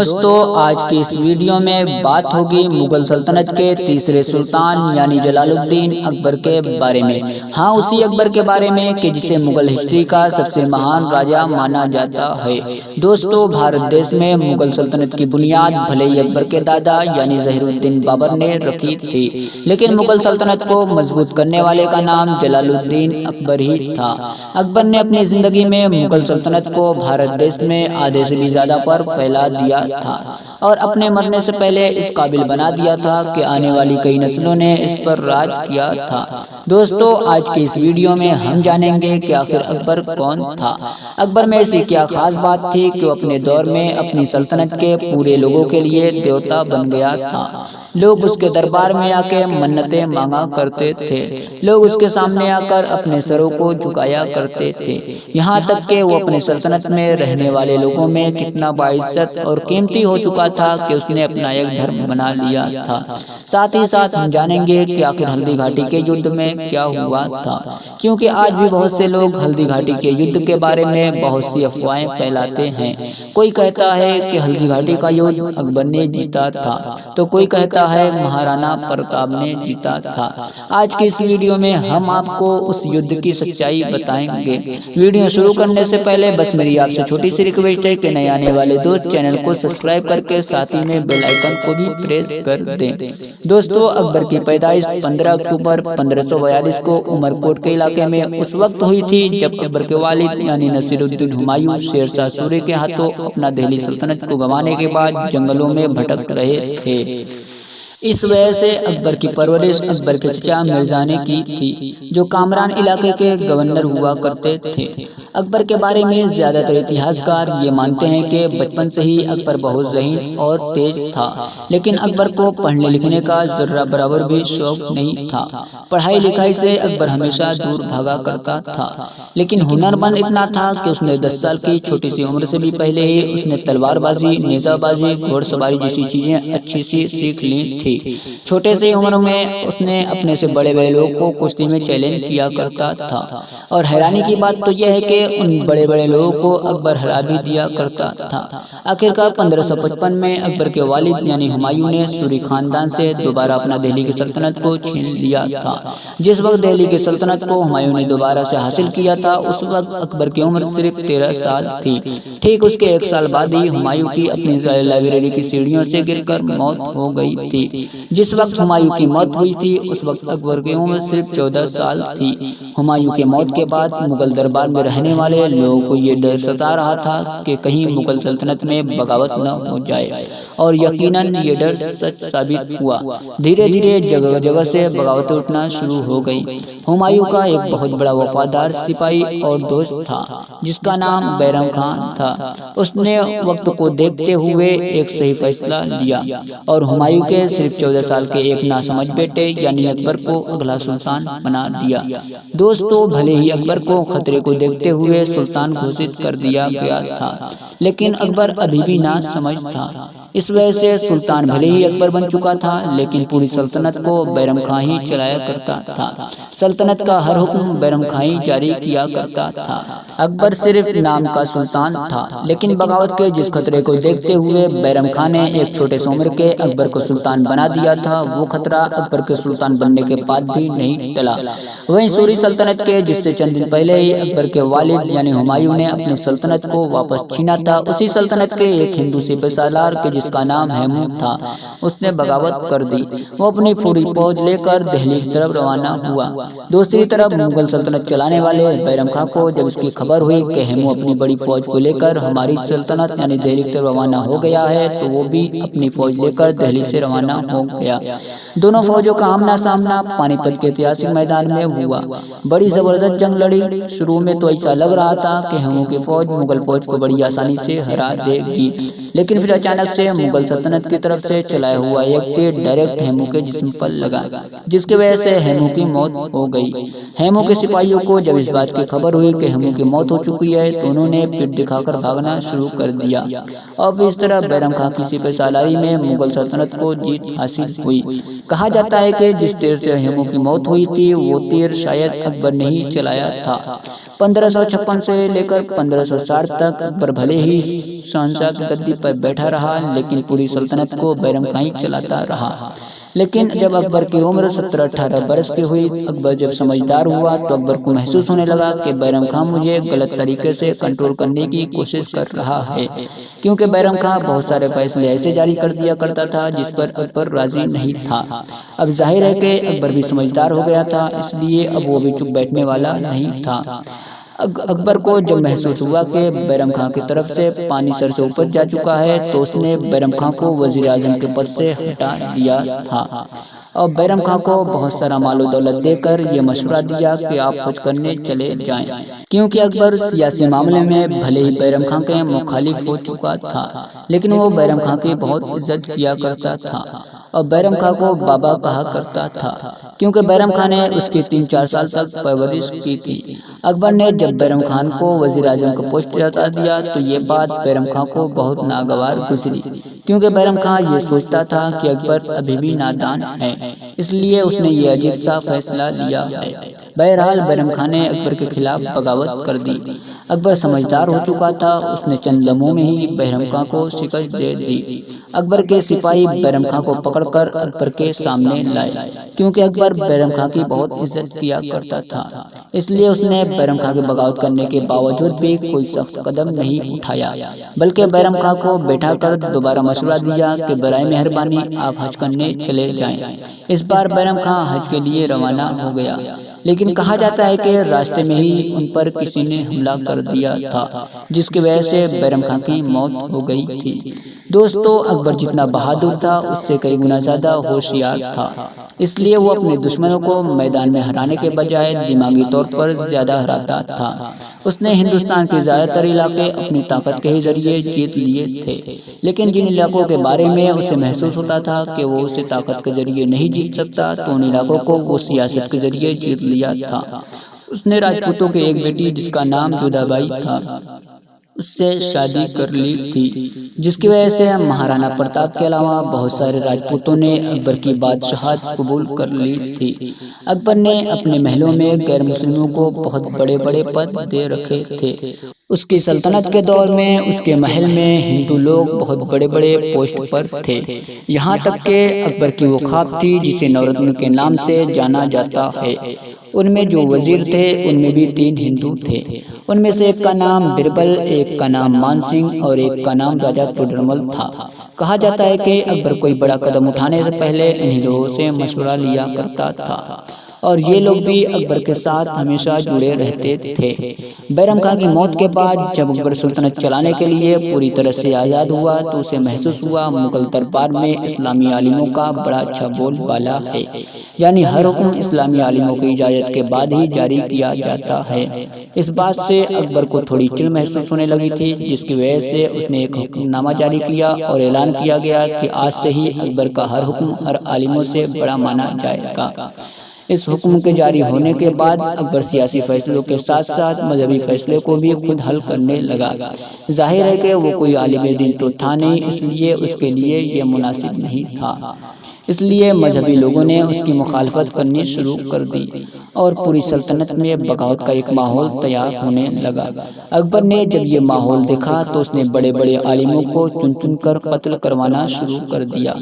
دوستو آج کی اس ویڈیو میں بات ہوگی مغل سلطنت کے تیسرے سلطان یعنی جلال الدین اکبر کے بارے میں۔ ہاں، اسی اکبر کے بارے میں کہ جسے مغل ہسٹری کا سب سے مہان راجہ مانا جاتا ہے۔ دوستو بھارت دیش میں مغل سلطنت کی بنیاد بھلے ہی اکبر کے دادا یعنی ظہیر الدین بابر نے رکھی تھی، لیکن مغل سلطنت کو مضبوط کرنے والے کا نام جلال الدین اکبر ہی تھا۔ اکبر نے اپنی زندگی میں مغل سلطنت کو بھارت دیش میں آدھے سے بھی زیادہ پر پھیلا دیا تھا اور اپنے مرنے سے پہلے اس قابل بنا دیا تھا کہ آنے والی کئی نسلوں نے اس پر راج کیا تھا۔ دوستو آج کی اس ویڈیو میں ہم جانیں گے کہ آخر اکبر کون تھا۔ اکبر میں ایسی کیا خاص بات تھی کہ وہ اپنے دور میں اپنی سلطنت کے پورے لوگوں کے لیے دیوتا بن گیا تھا۔ لوگ اس کے دربار میں آ کے منتیں مانگا کرتے تھے، لوگ اس کے سامنے آ کر اپنے سروں کو جھکایا کرتے تھے، یہاں تک کہ وہ اپنے سلطنت میں رہنے والے لوگوں میں کتنا باعزت اور قیمتی ہو چکا تھا کہ اس نے اپنا ایک دھرم بنا لیا تھا۔ ساتھ ہی ساتھ ہم جانیں گے کہ آخر ہلدی گھاٹی کے یدھ میں کیا ہوا تھا، کیونکہ آج بھی بہت سے لوگ ہلدی گھاٹی کے یدھ کے بارے میں بہت سی افواہیں پھیلاتے ہیں۔ کوئی کہتا ہے کہ ہلدی گھاٹی کا یدھ اکبر نے جیتا تھا، تو کوئی کہتا ہے مہارانا پرتاپ نے جیتا تھا۔ آج کی اس ویڈیو میں ہم آپ کو اس یدھ کی سچائی بتائیں گے۔ ویڈیو شروع کرنے سے پہلے بس میری آپ سے چھوٹی سی ریکویسٹ ہے کہ نئے آنے والے دوست چینل کو سبسکرائب کر کے ساتھ ہی میں بیل آئیکن کو بھی پریس کر دیں۔ دوستو اکبر کی پیدائش 15 اکتوبر 1542 کو عمر کوٹ کے علاقے میں اس وقت ہوئی تھی جب اکبر کے والد یعنی نصیر الدین ہمایوں شیر شاہ سوری کے ہاتھوں اپنا دہلی سلطنت کو گنوانے کے بعد جنگلوں میں بھٹک رہے تھے۔ اس وجہ سے اکبر کی پرورش اکبر کے چچا مرزا نے کی تھی، جو کامران علاقے کے گورنر ہوا کرتے تھے۔ اکبر کے بارے میں زیادہ تر اتہاسکار یہ مانتے ہیں کہ بچپن سے ہی اکبر بہت ذہین اور تیز تھا، لیکن اکبر کو پڑھنے لکھنے کا ذرہ برابر بھی شوق نہیں تھا۔ پڑھائی لکھائی سے اکبر ہمیشہ دور بھاگا کرتا تھا، لیکن ہنر مند اتنا تھا کہ اس نے 10 سال کی چھوٹی سی عمر سے بھی پہلے ہی اس نے تلوار بازی، نیزہ بازی، گھوڑ سواری جیسی چیزیں اچھی سی سیکھ لی تھی۔ چھوٹے سے عمر میں اس نے اپنے سے بڑے بڑے لوگوں کو کشتی میں چیلنج کیا کرتا تھا، اور حیرانی کی بات تو یہ ہے کہ ان بڑے بڑے لوگوں کو اکبر ہرا بھی دیا کرتا تھا۔ آخرکار 1555 میں اکبر کے والد یعنی ہمایوں نے سوری خاندان سے دوبارہ اپنا دہلی کی سلطنت کو چھین لیا تھا۔ جس وقت دہلی کی سلطنت کو ہمایوں نے دوبارہ سے حاصل کیا تھا اس وقت اکبر کی عمر صرف 13 سال تھی۔ ٹھیک اس کے 1 سال بعد ہی ہمایوں کی اپنی لائبریری کی سیڑھیوں سے گر کر موت ہو گئی تھی۔ جس وقت ہمایوں کی موت ہوئی تھی اس وقت اکبر کی عمر صرف 14 سال تھی۔ ہمایوں کی موت کے بعد مغل دربار میں رہنے والے لوگوں کو یہ ڈر ستا رہا تھا کہ کہیں مغل سلطنت میں بغاوت نہ ہو جائے، اور یقیناً یہ ڈر سچ ثابت ہوا۔ دھیرے دھیرے جگہ جگہ سے بغاوتیں اٹھنا شروع ہو گئی۔ ہمایوں کا ایک بہت بڑا وفادار سپاہی اور دوست تھا جس کا نام بیرم خان تھا۔ اس نے وقت کو دیکھتے ہوئے ایک صحیح فیصلہ لیا اور ہمایوں کے صرف 14 سال کے ایک ناسمجھ بیٹے یعنی اکبر کو اگلا سلطان بنا دیا۔ دوستو بھلے ہی اکبر کو خطرے کو دیکھتے ہوئے سلطان گھوشت کر دیا گیا تھا، لیکن اکبر ابھی بھی نہ سمجھ تھا۔ اس وجہ سے سلطان بھلے ہی اکبر بن چکا تھا، لیکن پوری سلطنت کو بیرم خان ہی چلایا کرتا تھا۔ سلطنت کا ہر حکم بیرم خان ہی جاری کیا کرتا تھا۔ اکبر صرف نام کا سلطان تھا، لیکن بغاوت کے جس خطرے کو دیکھتے ہوئے بیرم خان نے ایک چھوٹے سے عمر کے اکبر کو سلطان بنا دیا تھا، وہ خطرہ اکبر کے سلطان بننے کے بعد بھی نہیں ٹلا۔ وہیں سوری سلطنت کے جس سے چند دن پہلے ہی اکبر کے والد یعنی ہمایوں نے اپنی سلطنت کو واپس چھینا تھا، اسی سلطنت کے ایک ہندو سپہ سالار کے جس کا نام ہیمو تھا، اس نے بغاوت کر دی۔ وہ اپنی پوری فوج لے کر دہلی کی طرف روانہ ہوا۔ دوسری طرف مغل سلطنت چلانے والے بیرم خان کو جب اس کی خبر ہوئی کہ ہیمو اپنی بڑی فوج کو لے کر ہماری سلطنت یعنی دہلی کی طرف روانہ ہو گیا ہے، تو وہ بھی اپنی فوج لے کر دہلی سے روانہ ہو گیا۔ دونوں فوجوں کا آمنا سامنا پانی پت کے ایتہاسک میدان میں ہوا۔ بڑی زبردست جنگ لڑی۔ شروع میں تو ایسا لگ رہا تھا کہ ہیمو کی فوج مغل فوج کو بڑی آسانی سے ہرا دے گی، لیکن پھر اچانک سے مغل سلطنت کی طرف سے چلایا ہوا ایک تیر ڈائریکٹ ہیمو کے جسم پر لگا، جس کی وجہ سے ہیمو کی موت ہو گئی۔ ہیمو کے سپاہیوں کو جب اس بات کی خبر ہوئی کہ ہیمو کی موت ہو چکی ہے تو انہوں نے پیٹ دکھا کر بھاگنا شروع کر دیا۔ اب اس طرح بیرم خان کی سپہ سالاری میں مغل سلطنت کو جیت حاصل ہوئی۔ کہا جاتا ہے کہ جس تیر سے ہیمو کی موت ہوئی تھی وہ تیر شاید اکبر نے ہی چلایا تھا۔ 1556 سے لے کر 1560 تک اکبر بھلے ہی شہنشاہ کی گدی پر بیٹھا رہا لیکن پوری سلطنت کو بیرم خان ہی چلاتا رہا۔ لیکن جب اکبر کی عمر 17-18 برس کی ہوئی، اکبر جب سمجھدار ہوا تو اکبر کو محسوس ہونے لگا کہ بیرم خان مجھے غلط طریقے سے کنٹرول کرنے کی کوشش کر رہا ہے، کیونکہ بیرم خان بہت سارے فیصلے ایسے جاری کر دیا کرتا تھا جس پر اکبر راضی نہیں تھا۔ اب ظاہر ہے کہ اکبر بھی سمجھدار ہو گیا تھا، اس لیے اب وہ بھی چپ بیٹھنے والا نہیں تھا۔ اکبر کو جب محسوس ہوا کہ بیرم خان کی طرف سے پانی سر سے اوپر جا چکا ہے تو اس نے بیرم خان کو وزیر اعظم کے پد سے ہٹا دیا تھا اور بیرم خان کو بہت سارا مال و دولت دے کر یہ مشورہ دیا کہ آپ حج کرنے چلے جائیں، کیونکہ اکبر سیاسی معاملے میں بھلے ہی بیرم خان کے مخالف ہو چکا تھا لیکن وہ بیرم خان کی بہت عزت کیا کرتا تھا اور بیرم خان کو بابا کہا کرتا تھا، کیونکہ بیرم خان نے اس کی 3-4 سال تک پرورش کی تھی۔ اکبر نے جب بیرم خان کو وزیر اعظم کا پوسٹ جتا دیا تو یہ بات بیرم خان کو بہت ناگوار گزری، کیونکہ بیرم خان یہ سوچتا تھا کہ اکبر ابھی بھی نادان ہے، اس لیے اس نے یہ عجیب سا فیصلہ لیا ہے۔ بہرحال بیرم خان نے اکبر کے خلاف بغاوت کر دی۔ اکبر سمجھدار ہو چکا تھا، اس نے چند لمحوں میں ہی بیرم خان کو شکست دے دی۔ اکبر کے سپاہی بیرم خان کو پکڑ کر اکبر کے سامنے لائے، کیونکہ اکبر بیرم خان کی بہت عزت کیا کرتا تھا، اس لیے اس نے بیرم خان کی بغاوت کرنے کے باوجود بھی کوئی سخت قدم نہیں اٹھایا، بلکہ بیرم خان کو بیٹھا کر دوبارہ مشورہ دیا کہ برائے مہربانی آپ حج کرنے چلے جائیں۔ اس بار بیرم خان حج کے لیے روانہ ہو گیا، لیکن کہا جاتا ہے کہ راستے میں ہی ان پر کسی نے حملہ کر دیا تھا جس کی وجہ سے بیرم خان کی موت ہو گئی تھی۔ دوستو، اکبر جتنا بہادر تھا اس سے کئی گنا زیادہ ہوشیار تھا، اس لیے وہ اپنے دشمنوں کو میدان میں ہرانے کے بجائے دماغی طور پر زیادہ ہراتا تھا۔ اس نے ہندوستان کے زیادہ تر علاقے اپنی طاقت کے ہی ذریعے جیت لیے تھے، لیکن جن علاقوں کے بارے میں اسے محسوس ہوتا تھا کہ وہ اسے طاقت کے ذریعے نہیں جیت سکتا تو ان علاقوں کو وہ سیاست کے ذریعے جیت لیا تھا۔ اس نے راجپوتوں کی ایک بیٹی جس کا نام جودھا بائی تھا اس سے شادی کر لی تھی، جس کی وجہ سے مہارانا پرتاپ کے علاوہ بہت سارے راجپوتوں نے اکبر کی بادشاہت قبول کر لی تھی۔ اکبر نے اپنے محلوں میں غیر مسلموں کو بہت بڑے بڑے پد دے رکھے تھے۔ اس کی سلطنت کے دور میں اس کے محل میں ہندو لوگ بہت بڑے بڑے پوسٹ پر تھے، یہاں تک کہ اکبر کی وہ خواب تھی جسے نورتن کے نام سے جانا جاتا ہے۔ ان میں جو وزیر تھے ان میں بھی 3 ہندو تھے، ان میں سے ایک کا نام بربل، ایک کا نام مان سنگھ اور ایک کا نام راجا توڈرمل تھا۔ کہا جاتا ہے کہ اکبر کوئی بڑا قدم اٹھانے سے پہلے انہی لوگوں سے مشورہ لیا کرتا تھا اور یہ لوگ بھی اکبر کے ساتھ ہمیشہ جڑے رہتے تھے۔ بیرم خان کی موت کے بعد جب اکبر سلطنت چلانے کے لیے پوری طرح سے آزاد ہوا تو اسے محسوس ہوا مغل دربار میں اسلامی عالموں کا بڑا اچھا بول بالا ہے، یعنی ہر حکم اسلامی عالموں کی اجازت کے بعد ہی جاری کیا جاتا ہے۔ اس بات سے اکبر کو تھوڑی چڑ محسوس ہونے لگی تھی، جس کی وجہ سے اس نے ایک حکم نامہ جاری کیا اور اعلان کیا گیا کہ آج سے ہی اکبر کا ہر حکم ہر عالموں سے بڑا مانا جائے گا۔ اس حکم کے جاری ہونے کے بعد اکبر سیاسی فیصلوں کے ساتھ ساتھ مذہبی فیصلے کو بھی خود حل کرنے لگا۔ ظاہر ہے کہ وہ کوئی عالم دین تو تھا نہیں، اس لیے اس کے لیے یہ مناسب نہیں تھا، اس لیے مذہبی لوگوں نے اس کی مخالفت کرنی شروع کر دی اور پوری سلطنت میں بغاوت کا ایک ماحول تیار ہونے لگا۔ اکبر نے جب یہ ماحول دیکھا تو اس نے بڑے بڑے عالموں کو چن چن کر قتل کروانا شروع کر دیا،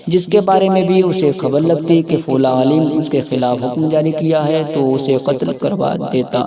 جس کے بارے میں بھی اسے خبر لگتی کہ فلاں عالم اس کے خلاف حکم جاری کیا ہے تو اسے قتل کروا دیتا،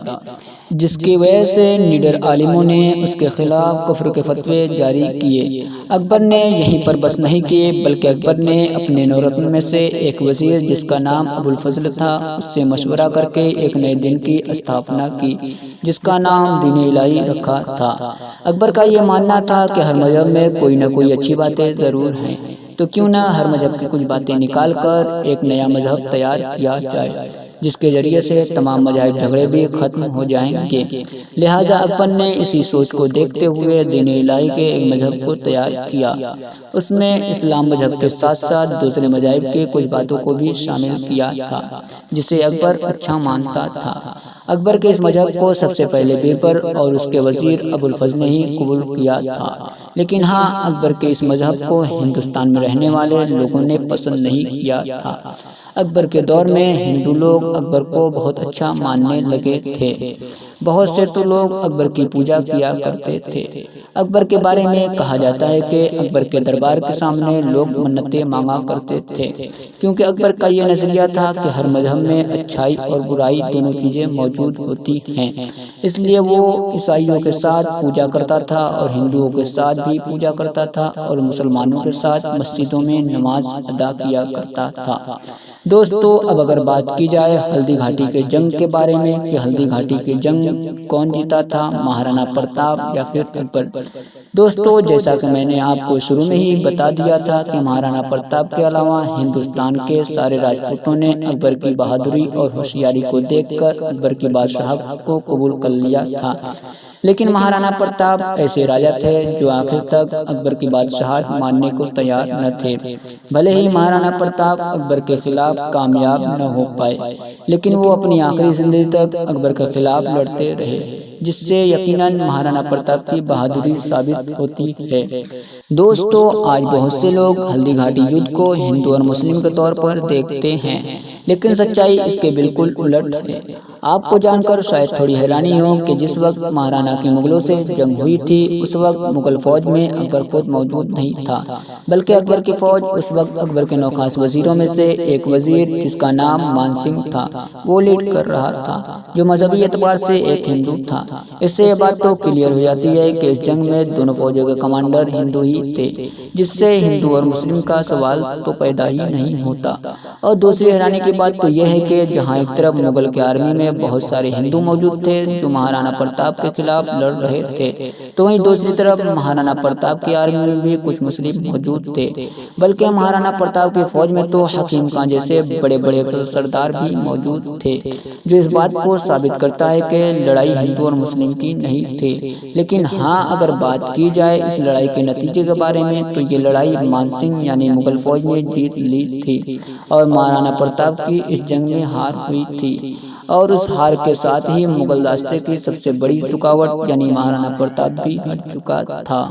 جس کی وجہ سے نڈر عالموں نے اس کے خلاف کفر کے فتوے جاری کیے۔ اکبر نے یہیں پر بس نہیں کیے بلکہ اکبر نے اپنے نورتن میں سے ایک وزیر جس کا نام ابو الفضل تھا اس سے مشورہ کر کے ایک نئے دین کی استھاپنا کی جس کا نام دین الہی رکھا تھا۔ اکبر کا یہ ماننا تھا کہ ہر مذہب میں کوئی نہ کوئی اچھی باتیں ضرور ہیں، تو کیوں نہ ہر مذہب کی کچھ باتیں نکال کر ایک نیا مذہب تیار کیا جائے جس کے ذریعے سے تمام مذاہب جھگڑے بھی ختم ہو جائیں گے۔ لہٰذا اکبر نے اسی سوچ کو دیکھتے ہوئے دین الہی کے ایک مذہب کو تیار کیا، اس میں اسلام مذہب کے ساتھ ساتھ دوسرے مذاہب کی کچھ باتوں کو بھی شامل کیا تھا جسے اکبر اچھا مانتا تھا۔ اکبر کے اس مذہب کو سب سے پہلے بربر اور اس کے وزیر ابو الفضل نے ہی قبول کیا تھا، لیکن ہاں اکبر کے اس مذہب کو ہندوستان میں رہنے والے لوگوں نے پسند نہیں کیا تھا۔ اکبر کے دور میں ہندو لوگ اکبر کو بہت اچھا ماننے لگے تھے۔ بہت سے تو لوگ اکبر کی پوجا کیا کرتے تھے۔ اکبر کے بارے میں کہا جاتا ہے کہ اکبر کے دربار کے سامنے لوگ منتیں مانگا کرتے تھے، کیونکہ اکبر کا یہ نظریہ تھا کہ ہر مذہب میں اچھائی اور برائی دونوں چیزیں موجود ہوتی ہیں، اس لیے وہ عیسائیوں کے ساتھ پوجا کرتا تھا اور ہندوؤں کے ساتھ بھی پوجا کرتا تھا اور مسلمانوں کے ساتھ مسجدوں میں نماز ادا کیا کرتا تھا۔ دوستو، اب اگر بات کی جائے ہلدی گھاٹی کے جنگ کے بارے میں کہ ہلدی گھاٹی کے جنگ کون جیتا تھا، مہارانا پرتاپ یا پھر اکبر؟ دوستو، جیسا کہ میں نے آپ کو شروع میں ہی بتا دیا تھا کہ مہارانا پرتاپ کے علاوہ ہندوستان کے سارے راجپوتوں نے اکبر کی بہادری اور ہوشیاری کو دیکھ کر اکبر کی بادشاہت کو قبول کر لیا تھا، لیکن مہارانا پرتاپ ایسے راجا تھے جو آخر تک اکبر کی بادشاہت ماننے کو تیار نہ تھے۔ بھلے ہی مہارانا پرتاپ اکبر کے خلاف کامیاب نہ ہو پائے، لیکن وہ اپنی آخری زندگی تک اکبر کے خلاف لڑتے رہے، جس سے یقیناً مہارانا پرتاپ کی بہادری ثابت ہوتی ہے۔ دوستو، آج بہت سے لوگ ہلدی گھاٹی یدھ کو ہندو اور مسلم کے طور پر دیکھتے ہیں، لیکن سچائی اس کے بالکل الٹ ہے۔ آپ کو جان کر شاید تھوڑی حیرانی ہو کہ جس وقت مہارانا کی مغلوں سے جنگ ہوئی تھی اس وقت مغل فوج میں اکبر خود موجود نہیں تھا، بلکہ اکبر کی فوج اس وقت اکبر کے 9 خاص وزیروں میں سے ایک وزیر جس کا نام مان سنگھ تھا وہ لیڈ کر رہا تھا، جو مذہبی اعتبار سے ایک ہندو تھا۔ اس سے یہ بات تو کلیئر ہو جاتی ہے کہ اس جنگ میں دونوں فوجوں کے کمانڈر ہندو ہی تھے، جس سے ہندو اور مسلم کا سوال تو پیدا ہی نہیں ہوتا۔ اور دوسری حیرانی کی بات تو یہ ہے کہ جہاں ایک طرف مغل کی آرمی میں بہت سارے ہندو موجود تھے جو مہارانا پرتاپ کے خلاف لڑ رہے تھے، تو وہیں دوسری طرف مہارانا پرتاپ کی آرمی میں بھی کچھ مسلم موجود تھے، بلکہ مہارانا پرتاپ کی فوج میں تو حکیم خان جیسے بڑے بڑے سردار بھی موجود تھے، جو اس بات کو ثابت کرتا ہے کہ لڑائی ہندو اور مسلم کی نہیں تھی۔ لیکن ہاں، اگر بات کی جائے اس لڑائی کے نتیجے کے بارے میں تو یہ لڑائی مان سنگھ یعنی مغل فوج نے جیت لی تھی اور مہارانا پرتاپ کی اس جنگ میں ہار ہوئی تھی، اور اس ہار کے ساتھ ہی مغل راستے کی سب سے بڑی رکاوٹ یعنی مہارانا پرتاپ بھی ہٹ چکا تھا۔